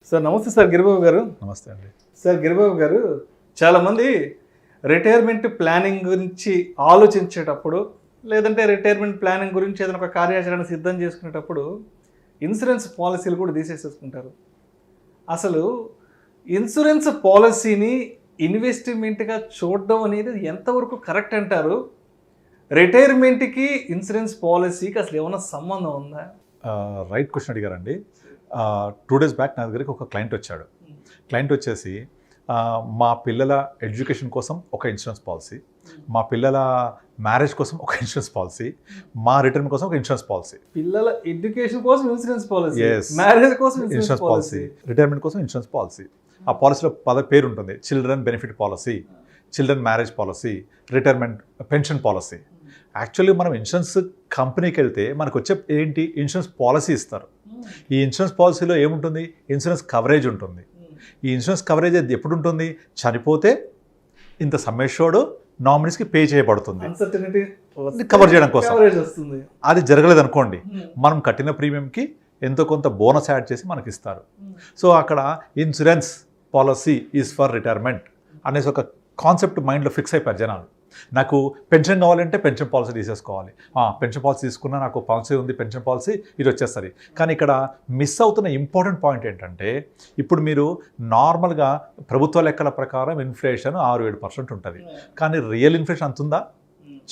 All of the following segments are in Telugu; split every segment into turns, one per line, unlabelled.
సార్ నమస్తే సార్ గిరిబాబు గారు.
నమస్తే అండి.
సార్ గిరిబాబు గారు, చాలామంది రిటైర్మెంట్ ప్లానింగ్ గురించి ఆలోచించేటప్పుడు లేదంటే రిటైర్మెంట్ ప్లానింగ్ గురించి ఏదైనా ఒక కార్యాచరణ సిద్ధం చేసుకునేటప్పుడు ఇన్సూరెన్స్ పాలసీలు కూడా తీసేసేసుకుంటారు. అసలు ఇన్సూరెన్స్ పాలసీని ఇన్వెస్ట్మెంట్గా చూడడం అనేది ఎంతవరకు కరెక్ట్ అంటారు? రిటైర్మెంట్కి ఇన్సూరెన్స్ పాలసీకి అసలు ఏమైనా సంబంధం ఉందా?
రైట్ క్వశ్చన్ అడిగారండి. 2 days బ్యాక్ నా దగ్గరికి ఒక క్లయింట్ వచ్చాడు. క్లయింట్ వచ్చేసి మా పిల్లల ఎడ్యుకేషన్ కోసం ఒక ఇన్సూరెన్స్ పాలసీ, మా పిల్లల మ్యారేజ్ కోసం ఒక ఇన్సూరెన్స్ పాలసీ, మా రిటైర్మెంట్ కోసం ఒక ఇన్సూరెన్స్ పాలసీ.
పిల్లల ఎడ్యుకేషన్ కోసం ఇన్సూరెన్స్ పాలసీ, మ్యారేజ్ కోసం
ఇన్సూరెన్స్ పాలసీ, రిటైర్మెంట్ కోసం ఇన్సూరెన్స్ పాలసీ. ఆ పాలసీలో పేరు ఉంటుంది: children benefit policy, children marriage policy, retirement pension policy. Actually మనం ఇన్సూరెన్స్ కంపెనీకి వెళ్తే మనకు వచ్చే ఏంటి, ఇన్సూరెన్స్ పాలసీ ఇస్తారు. ఈ ఇన్సూరెన్స్ పాలసీలో ఏముంటుంది? ఇన్సూరెన్స్ కవరేజ్ ఉంటుంది. ఈ ఇన్సూరెన్స్ కవరేజ్ ఎప్పుడు ఉంటుంది? చనిపోతే ఇంత సమ్మెషోర్డ్ నామినీస్కి పే చేయబడుతుంది కవర్ చేయడం కోసం. అది జరగలేదు అనుకోండి, మనం కట్టిన ప్రీమియంకి ఎంతో కొంత బోనస్ యాడ్ చేసి మనకి ఇస్తారు. సో అక్కడ insurance policy is for retirement అనేసి ఒక కాన్సెప్ట్ మైండ్లో ఫిక్స్ అయిపోయారు జనాలు. నాకు పెన్షన్ కావాలంటే పెన్షన్ పాలసీ తీసేసుకోవాలి, పెన్షన్ పాలసీ తీసుకున్నా నాకు పాలసీ ఉంది, పెన్షన్ పాలసీ ఇది వచ్చేస్తుంది. కానీ ఇక్కడ మిస్ అవుతున్న ఇంపార్టెంట్ పాయింట్ ఏంటంటే, ఇప్పుడు మీరు నార్మల్గా ప్రభుత్వ లెక్కల ప్రకారం ఇన్ఫ్లేషన్ 6-7% ఉంటుంది. కానీ రియల్ ఇన్ఫ్లేషన్ అంత ఉందా?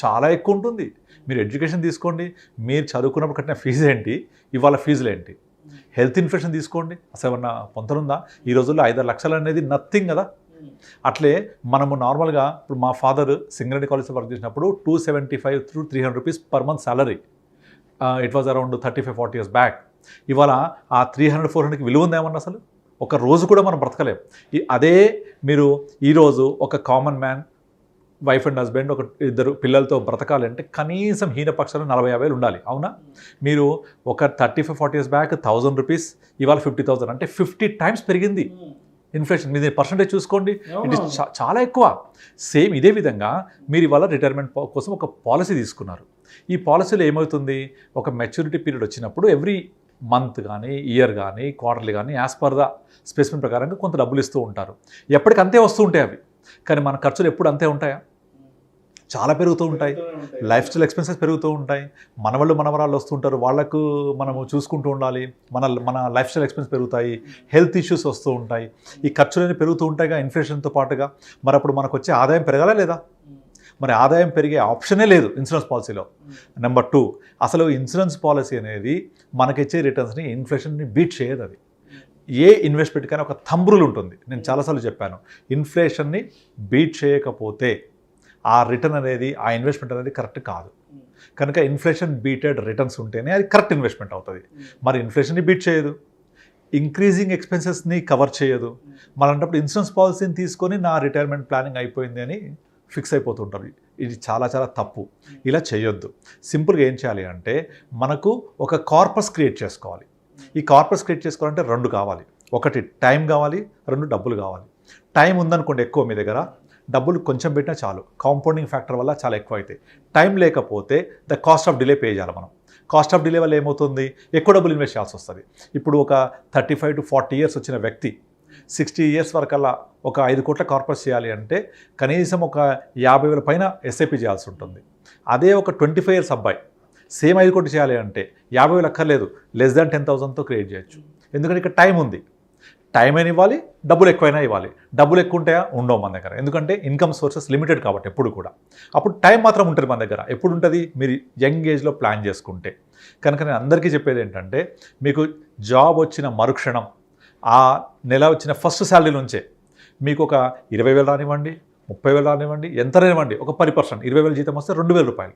చాలా ఎక్కువ ఉంటుంది. మీరు ఎడ్యుకేషన్ తీసుకోండి, మీరు చదువుకున్నప్పుడు కట్టిన ఫీజు ఏంటి, ఇవాళ ఫీజులు ఏంటి? హెల్త్ ఇన్ఫ్లేషన్ తీసుకోండి, అసలు ఏమన్నా పొంతనుందా? ఈ రోజుల్లో 5 లక్షలు అనేది నథింగ్ కదా. అట్లే మనము నార్మల్గా ఇప్పుడు మా ఫాదర్ సింగరేణి కాలేజ్లో వర్క్ చేసినప్పుడు 275 to 300 rupees per month salary. It was around 35-40 years back. ఇవాళ ఆ 300-400కి విలువ ఉందేమన్నా? అసలు ఒక రోజు కూడా మనం బ్రతకలేం. అదే మీరు ఈరోజు ఒక common man, wife and husband, ఒక 2 పిల్లలతో బ్రతకాలంటే కనీసం హీనపక్షాలు 40-50 ఉండాలి, అవునా? మీరు ఒక 35-40 years బ్యాక్ 1000 రూపీస్, ఇవాళ 50,000, అంటే 50 times పెరిగింది ఇన్ఫ్లేషన్. మీద పర్సంటేజ్ చూసుకోండి, ఇట్ ఈస్ చాలా ఎక్కువ. సేమ్ ఇదే విధంగా మీరు ఇవాళ రిటైర్మెంట్ కోసం ఒక పాలసీ తీసుకున్నారు. ఈ పాలసీలో ఏమవుతుంది? ఒక మెచ్యూరిటీ పీరియడ్ వచ్చినప్పుడు ఎవ్రీ మంత్ కానీ, ఇయర్ కానీ, క్వార్టర్లీ కానీ, యాజ్ పర్ ద స్పెసిఫిక్ ప్రకారంగా కొంత డబ్బులు ఇస్తూ ఉంటారు. ఎప్పటికి అంతే వస్తూ ఉంటాయి అవి. కానీ మన ఖర్చులు ఎప్పుడు అంతే ఉంటాయా? చాలా పెరుగుతూ ఉంటాయి. లైఫ్ స్టైల్ ఎక్స్పెన్సెస్ పెరుగుతూ ఉంటాయి. మనవాళ్ళు మనవరాళ్ళు వస్తుంటారు, వాళ్ళకు మనము చూసుకుంటూ ఉండాలి. మన లైఫ్ స్టైల్ ఎక్స్పెన్స్ పెరుగుతాయి, హెల్త్ ఇష్యూస్ వస్తూ ఉంటాయి. ఈ ఖర్చులన్నీ పెరుగుతూ ఉంటాయిగా ఇన్ఫ్లేషన్తో పాటుగా. మరి అప్పుడు మనకు వచ్చే ఆదాయం పెరగాలా లేదా? మరి ఆదాయం పెరిగే ఆప్షనే లేదు ఇన్సూరెన్స్ పాలసీలో. నెంబర్ 2, అసలు ఇన్సూరెన్స్ పాలసీ అనేది మనకిచ్చే రిటర్న్స్ని, ఇన్ఫ్లేషన్ని బీట్ చేయదు. అది ఏ ఇన్వెస్ట్మెంట్ కానీ ఒక థంబ్ రూల్ ఉంటుంది. నేను చాలాసార్లు చెప్పాను, ఇన్ఫ్లేషన్ని బీట్ చేయకపోతే ఆ రిటర్న్ అనేది, ఆ ఇన్వెస్ట్మెంట్ అనేది కరెక్ట్ కాదు. కనుక ఇన్ఫ్లేషన్ బీటెడ్ రిటర్న్స్ ఉంటేనే అది కరెక్ట్ ఇన్వెస్ట్మెంట్ అవుతుంది. మరి ఇన్ఫ్లేషన్ని బీట్ చేయదు, ఇంక్రీజింగ్ ఎక్స్పెన్సెస్ని కవర్ చేయదు. మళ్ళంటప్పుడు ఇన్సూరెన్స్ పాలసీని తీసుకొని నా రిటైర్మెంట్ ప్లానింగ్ అయిపోయింది అని ఫిక్స్ అయిపోతుంటారు. ఇది చాలా చాలా తప్పు. ఇలా చేయొద్దు. సింపుల్గా ఏం చేయాలి అంటే, మనకు ఒక కార్పస్ క్రియేట్ చేసుకోవాలి. ఈ కార్పస్ క్రియేట్ చేసుకోవాలంటే 2 కావాలి. 1 టైం కావాలి, 2 డబ్బులు కావాలి. టైం ఉందనుకోండి ఎక్కువ మీ దగ్గర, డబ్బులు కొంచెం పెట్టినా చాలు. కాంపౌండింగ్ ఫ్యాక్టర్ వల్ల చాలా ఎక్కువ అవుతాయి. టైం లేకపోతే the cost of delay pay చేయాలి మనం. కాస్ట్ ఆఫ్ డిలే వల్ల ఏమవుతుంది? ఎక్కువ డబ్బులు ఇన్వెస్ట్ చేయాల్సి వస్తుంది. ఇప్పుడు ఒక 35 to 40 years వచ్చిన వ్యక్తి 60 years వరకల్లా ఒక 5 కోట్ల కార్పస్ చేయాలి అంటే కనీసం ఒక 50,000 పైన ఎస్ఐపి చేయాల్సి ఉంటుంది. అదే ఒక 25 years అబ్బాయి సేమ్ 5 కోట్లు చేయాలి అంటే 50,000 అక్కర్లేదు, లెస్ దాన్ 10,000తో క్రియేట్ చేయొచ్చు. ఎందుకంటే ఇక్కడ టైం ఉంది. టైం అయినా ఇవ్వాలి, డబ్బులు ఎక్కువైనా ఇవ్వాలి. డబ్బులు ఎక్కువ ఉంటాయా? ఉండవు మన దగ్గర. ఎందుకంటే ఇన్కమ్ సోర్సెస్ లిమిటెడ్ కాబట్టి ఎప్పుడు కూడా. అప్పుడు టైం మాత్రం ఉంటుంది మన దగ్గర. ఎప్పుడు ఉంటుంది? మీరు యంగ్ ఏజ్లో ప్లాన్ చేసుకుంటే. కనుక నేను అందరికీ చెప్పేది ఏంటంటే, మీకు జాబ్ వచ్చిన మరుక్షణం, ఆ నెల వచ్చిన ఫస్ట్ శాలరీ నుంచే మీకు ఒక 20,000 రానివ్వండి, 30,000 రానివ్వండి, ఎంత రానివ్వండి, ఒక 10%, 20,000 జీతం వస్తే 2,000 రూపాయలు,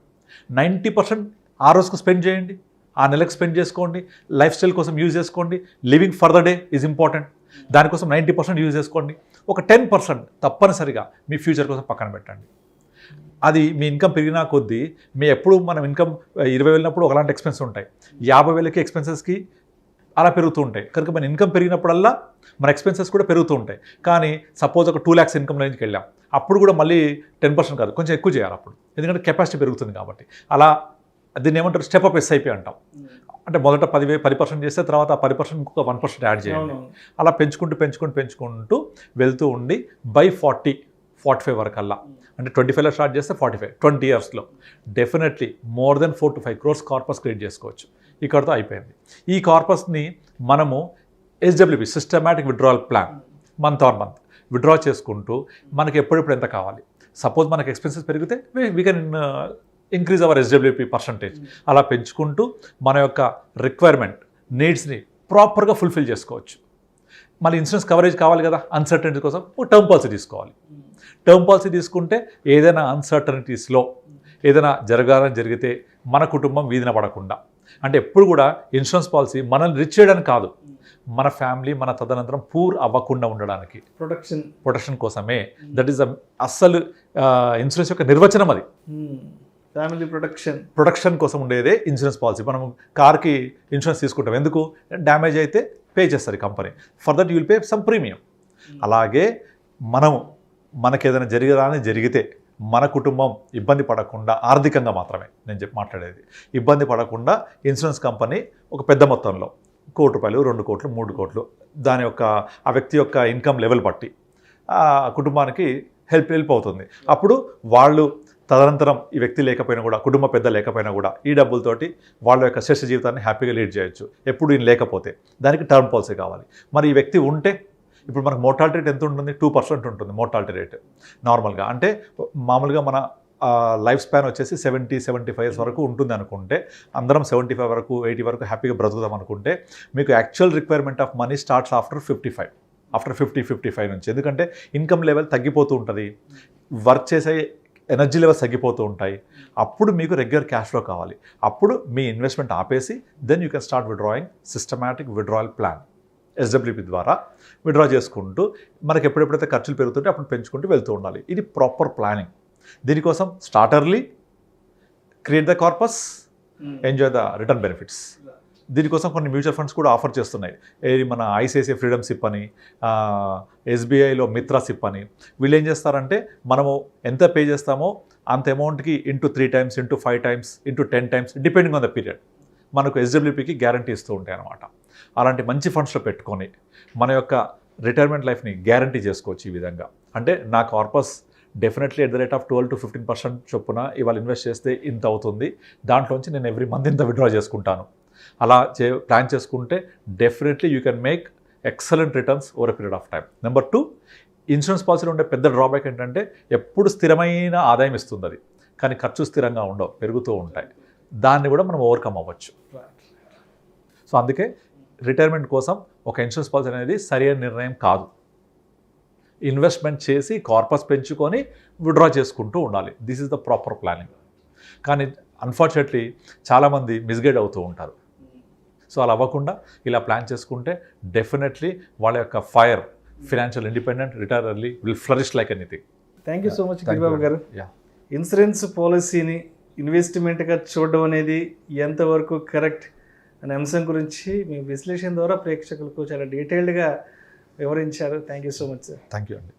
90% ఆ రోజుకు స్పెండ్ చేయండి. ఆ నెలకు స్పెండ్ చేసుకోండి. లైఫ్ స్టైల్ కోసం యూజ్ చేసుకోండి. Living for the day is important. దానికోసం 90% యూజ్ చేసుకోండి. ఒక 10% తప్పనిసరిగా మీ ఫ్యూచర్ కోసం పక్కన పెట్టండి. అది మీ ఇన్కమ్ పెరిగినా కొద్దీ, మీ ఎప్పుడు మనం ఇన్కమ్ 20,000 వెళ్ళినప్పుడు ఒకలాంటి ఎక్స్పెన్స్ ఉంటాయి, 50,000కి ఎక్స్పెన్సెస్కి అలా పెరుగుతూ ఉంటాయి. కనుక మన ఇన్కమ్ పెరిగినప్పుడల్లా మన ఎక్స్పెన్సెస్ కూడా పెరుగుతూ ఉంటాయి. కానీ సపోజ్ ఒక 2 lakhs ఇన్కమ్ రేంజ్కి వెళ్ళాం, అప్పుడు కూడా మళ్ళీ 10% కాదు, కొంచెం ఎక్కువ చేయాలి అప్పుడు. ఎందుకంటే కెపాసిటీ పెరుగుతుంది కాబట్టి. అలా దీన్ని ఏమంటారు? స్టెప్ అప్ ఎస్ఐపి అంటాం. అంటే మొదట 10% చేస్తే తర్వాత ఆ 10% ఇంకొక 1% యాడ్ చేయండి.
అవును.
అలా పెంచుకుంటూ వెళ్తూ ఉండి బై 45 వరకల్లా, అంటే 25లో స్టార్ట్ చేస్తే 20 ఇయర్స్లో definitely more than 4 to 5 crores corpus create చేసుకోవచ్చు. ఇక్కడతో అయిపోయింది. ఈ కార్పస్ని మనము SWP systematic withdrawal plan month withdraw చేసుకుంటూ మనకి ఎప్పుడెప్పుడు ఎంత కావాలి, సపోజ్ మనకి ఎక్స్పెన్సెస్ పెరిగితే we can increase hour SWP percentage. అలా పెంచుకుంటూ మన యొక్క రిక్వైర్మెంట్ నీడ్స్ని ప్రాపర్గా ఫుల్ఫిల్ చేసుకోవచ్చు. మళ్ళీ ఇన్సూరెన్స్ కవరేజ్ కావాలి కదా, అన్సర్టనిటీ కోసం టర్మ్ పాలసీ తీసుకోవాలి. టర్మ్ పాలసీ తీసుకుంటే ఏదైనా అన్సర్టనిటీస్లో ఏదైనా జరిగితే మన కుటుంబం వీధిన పడకుండా, అంటే ఎప్పుడు కూడా ఇన్సూరెన్స్ పాలసీ మనల్ని రిచ్ చేయడానికి కాదు, మన ఫ్యామిలీ మన తదనంతరం పూర్ అవ్వకుండా ఉండడానికి ప్రొటెక్షన్ కోసమే. దట్ ఈస్ అస్సలు ఇన్సూరెన్స్ యొక్క నిర్వచనం అది.
ఫ్యామిలీ
ప్రొటెక్షన్ కోసం ఉండేదే ఇన్సూరెన్స్ పాలసీ. మనం కార్కి ఇన్సూరెన్స్ తీసుకుంటాం ఎందుకు, డ్యామేజ్ అయితే పే చేస్తారు company, for that you will pay some premium. అలాగే మనకి ఏదైనా జరిగితే మన కుటుంబం ఇబ్బంది పడకుండా, ఆర్థికంగా మాత్రమే నేను మాట్లాడేది, ఇబ్బంది పడకుండా ఇన్సూరెన్స్ కంపెనీ ఒక పెద్ద మొత్తంలో ₹1 కోటి, 2 కోట్లు, 3 కోట్లు దాని యొక్క ఆ వ్యక్తి యొక్క ఇన్కమ్ లెవెల్ బట్టి ఆ కుటుంబానికి హెల్ప్ అవుతుంది. అప్పుడు వాళ్ళు తదనంతరం ఈ వ్యక్తి లేకపోయినా కూడా, కుటుంబ పెద్ద లేకపోయినా కూడా ఈ డబ్బులతోటి వాళ్ళ యొక్క శ్రేష్ఠ జీవితాన్ని హ్యాపీగా లీడ్ చేయొచ్చు. ఎప్పుడు ఈయన లేకపోతే దానికి టర్మ్ పాలసీ కావాలి. మరి ఈ వ్యక్తి ఉంటే ఇప్పుడు మనకు మోర్టాలిటీ రేట్ ఎంత ఉంటుంది, 2% ఉంటుంది మోర్టాలిటీ రేట్ నార్మల్గా. అంటే మామూలుగా మన లైఫ్ స్పాన్ వచ్చేసి 70-75 ఇయర్స్ వరకు ఉంటుంది అనుకుంటే, అందరం 75 వరకు 80 వరకు హ్యాపీగా బ్రతుకుదాం అనుకుంటే, మీకు actual requirement of money starts after 50-55 నుంచి. ఎందుకంటే ఇన్కమ్ లెవెల్ తగ్గిపోతూ ఉంటుంది, వర్క్ చేసే ఎనర్జీ లెవెల్స్ తగ్గిపోతూ ఉంటాయి. అప్పుడు మీకు రెగ్యులర్ క్యాష్ ఫ్లో కావాలి. అప్పుడు మీ ఇన్వెస్ట్మెంట్ ఆపేసి then you can start withdrawing systematic withdrawal plan. SWP ద్వారా విత్డ్రా చేసుకుంటూ మనకి ఎప్పుడెప్పుడైతే ఖర్చులు పెరుగుతుంటే అప్పుడు పెంచుకుంటూ వెళ్తూ ఉండాలి. ఇది ప్రాపర్ ప్లానింగ్. దీనికోసం స్టార్టర్లీ create the corpus, enjoy the return benefits. దీనికోసం కొన్ని మ్యూచువల్ ఫండ్స్ కూడా ఆఫర్ చేస్తున్నాయి. మన ఐసిఐసిఐ ఫ్రీడమ్ సిప్ అని, ఎస్బీఐలో మిత్రా సిప్ అని. వీళ్ళు ఏం చేస్తారంటే మనము ఎంత పే చేస్తామో అంత అమౌంట్కి into 3 times, into 5 times, into 10 times depending on the period మనకు ఎస్డబ్ల్యూపీకి గ్యారంటీ ఇస్తూ ఉంటాయి అన్నమాట. అలాంటి మంచి ఫండ్స్లో పెట్టుకొని మన యొక్క రిటైర్మెంట్ లైఫ్ని గ్యారంటీ చేసుకోవచ్చు ఈ విధంగా. అంటే నా corpus definitely at the rate of 12-15% చొప్పున ఇవాళ ఇన్వెస్ట్ చేస్తే ఇంత అవుతుంది, దాంట్లోంచి నేను ఎవ్రీ మంత్ ఇంత విత్డ్రా చేసుకుంటాను. అలా ప్లాన్ చేసుకుంటే definitely you can make excellent returns over a period of time. Number 2, insurance పాలసీలో ఉండే పెద్ద డ్రాబ్యాక్ ఏంటంటే ఎప్పుడు స్థిరమైన ఆదాయం ఇస్తుంది అది, కానీ ఖర్చు స్థిరంగా ఉండవు, పెరుగుతూ ఉంటాయి. దాన్ని కూడా మనం ఓవర్కమ్ అవ్వచ్చు. సో అందుకే రిటైర్మెంట్ కోసం ఒక ఇన్సూరెన్స్ పాలసీ అనేది సరైన నిర్ణయం కాదు. ఇన్వెస్ట్మెంట్ చేసి కార్పస్ పెంచుకొని విత్డ్రా చేసుకుంటూ ఉండాలి. This is the proper planning. కానీ అన్ఫార్చునేట్లీ చాలామంది మిస్గైడ్ అవుతూ ఉంటారు. సో అలా అవ్వకుండా ఇలా ప్లాన్ చేసుకుంటే డెఫినెట్లీ వాళ్ళ యొక్క financial independent, retire early, will flourish like anything.
Thank you so much Giribabu గారు. ఇన్సూరెన్స్ పాలసీని ఇన్వెస్ట్మెంట్గా చూడడం అనేది ఎంతవరకు కరెక్ట్ అనే అంశం గురించి మీ విశ్లేషణ ద్వారా ప్రేక్షకులకు చాలా డీటెయిల్డ్గా వివరించారు. Thank you so much sir.
Thank you అండి.